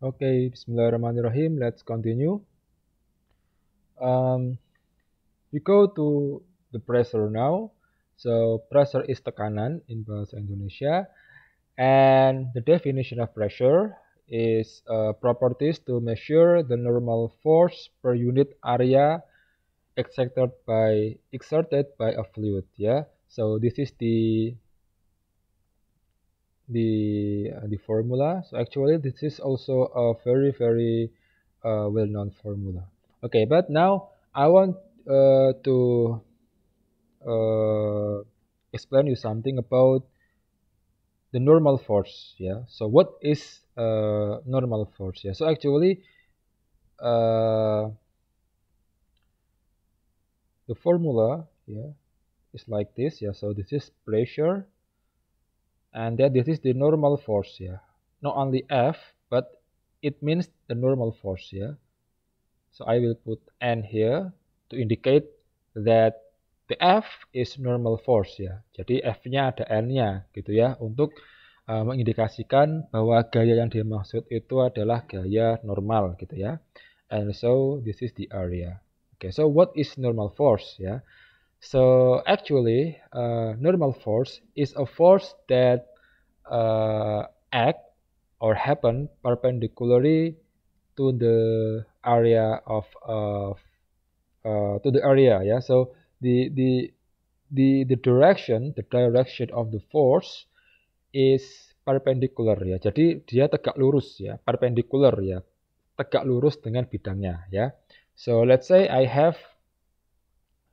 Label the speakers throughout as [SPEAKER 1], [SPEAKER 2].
[SPEAKER 1] Okay, Bismillahirrahmanirrahim. Let's continue. Um, we go to the pressure now. So pressure is tekanan in bahasa Indonesia, and the definition of pressure is properties to measure the normal force per unit area exerted by a fluid. Yeah. So this is the formula. So actually, this is also a very well-known formula. Okay, but now I want to uh, explain you something about the normal force. Yeah. So what is normal force? Yeah. So actually, uh, the formula, yeah, is like this. Yeah. So this is pressure, and that this is the normal force. Yeah. Not only F, but it means the normal force. Yeah. So I will put N here to indicate that the F is normal force ya. Jadi F-nya ada N-nya gitu ya untuk mengindikasikan bahwa gaya yang dimaksud itu adalah gaya normal gitu ya. And so this is the area. Okay, so what is normal force ya? So actually, normal force is a force that act or happen perpendicularly to the area to the area. Yeah, so the direction of the force is perpendicular ya. Jadi dia tegak lurus ya, perpendicular ya, tegak lurus dengan bidangnya ya. So let's say I have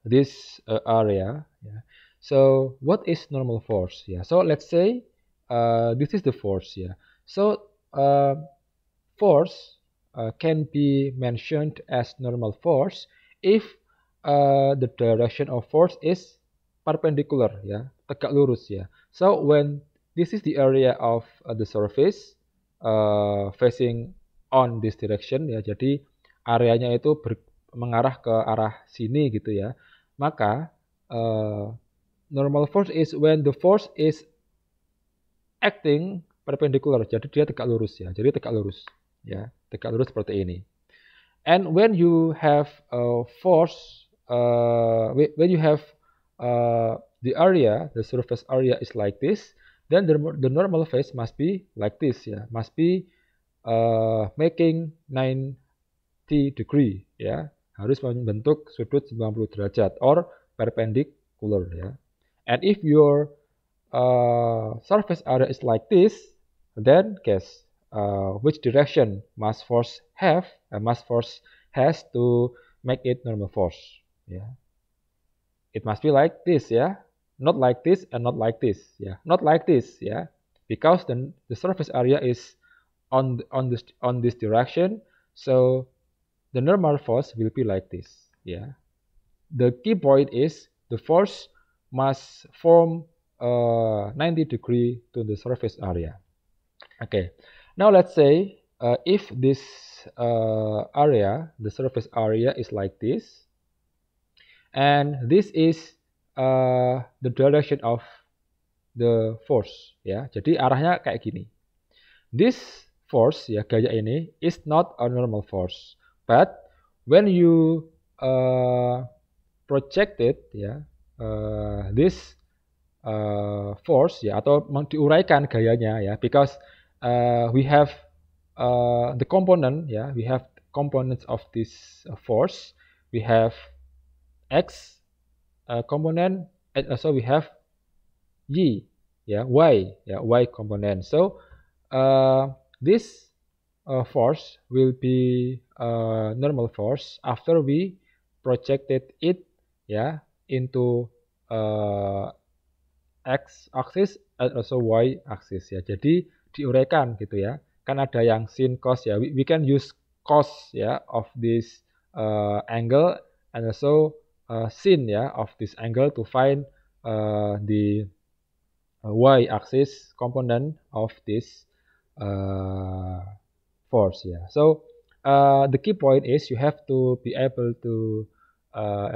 [SPEAKER 1] this area. Yeah. So what is normal force? Yeah. So let's say this is the force. Yeah. So force can be mentioned as normal force if the direction of force is perpendicular. Ya, tegak lurus ya. So when this is the area of the surface facing on this direction ya. Jadi areanya itu mengarah ke arah sini gitu ya. Maka normal force is when the force is acting perpendicular. Jadi dia tegak lurus ya. Jadi tegak lurus ya. Tegak lurus seperti ini. And when you have force, when you have the area, the surface area is like this, then the normal phase must be like this ya. Must be making 90 degree ya. Harus membentuk sudut 90 derajat or perpendicular ya. And if your surface area is like this, then guess which direction mass force has to make it normal force. Yeah, it must be like this. Yeah, not like this and not like this. Yeah, not like this. Yeah, because then the surface area is on this direction, so the normal force will be like this. Yeah, the key point is the force must form 90 degree to the surface area. Okay, now let's say if this area, the surface area is like this, and this is the direction of the force, ya. Jadi arahnya kayak gini. This force, ya, gaya ini is not a normal force, but when you project it, ya, this force, ya, atau diuraikan gayanya, ya, because we have the component, yeah, we have components of this force. We have x component, and also we have y, yeah, y component. So this force will be normal force after we projected it, yeah, into x axis and also y axis ya. Jadi diuraikan gitu ya. Kan ada yang sin cos ya. We can use cos ya of this angle and also sin ya of this angle to find the y axis component of this force ya. So the key point is you have to be able to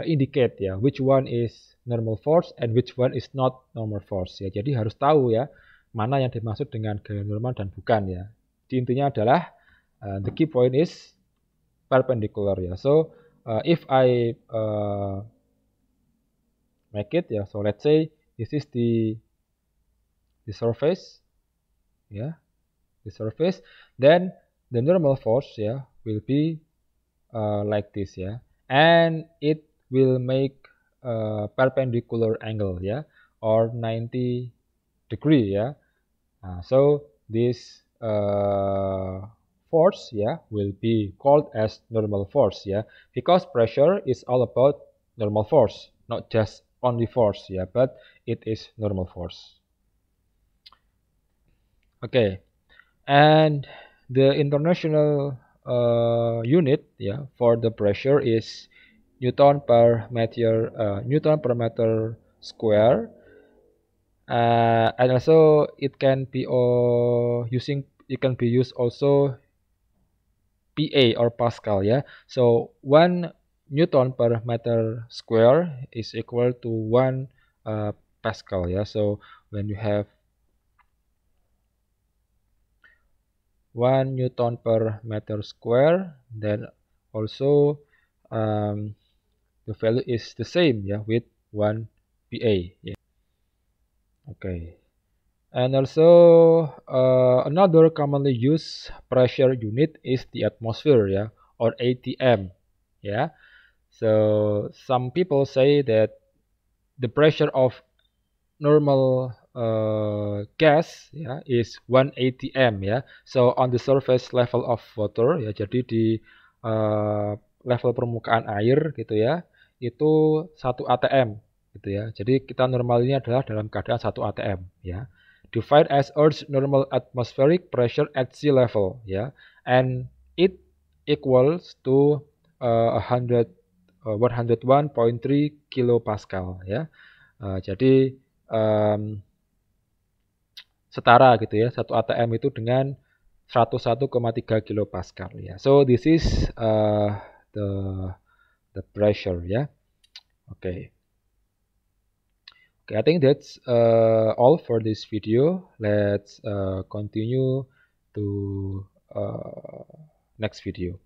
[SPEAKER 1] indicate ya which one is normal force and which one is not normal force ya. Jadi harus tahu ya mana yang dimaksud dengan gaya normal dan bukan ya. Jadi intinya adalah The key point is perpendicular, yeah. So if I make it, yeah, so let's say this is the surface, yeah, the surface, then the normal force, yeah, will be like this, yeah, and it will make a perpendicular angle, yeah, or 90 degree, yeah. So this force, yeah, will be called as normal force, yeah, because pressure is all about normal force, not just only force, yeah, but it is normal force. Okay, and the international unit, yeah, for the pressure is Newton per meter square. And also it can be used also PA or Pascal, yeah. So 1 Newton per meter square is equal to 1 Pascal, yeah. So when you have 1 Newton per meter square, then also the value is the same, yeah, with 1 PA, yeah. Okay. And also another commonly used pressure unit is the atmosphere, yeah, or ATM, yeah. So some people say that the pressure of normal gas, yeah, is 1 atm, ya. So on the surface level of water, ya, jadi di level permukaan air gitu ya, itu 1 atm gitu ya. Jadi kita normal ini adalah dalam keadaan 1 atm, ya. Defined as Earth's normal atmospheric pressure at sea level, ya. And it equals to 101.3 kilopascal, ya. Jadi setara gitu ya, 1 atm itu dengan 101,3 kilopascal, ya. So this is the pressure, ya. Okay. Okay, I think that's all for this video. Let's continue to next video.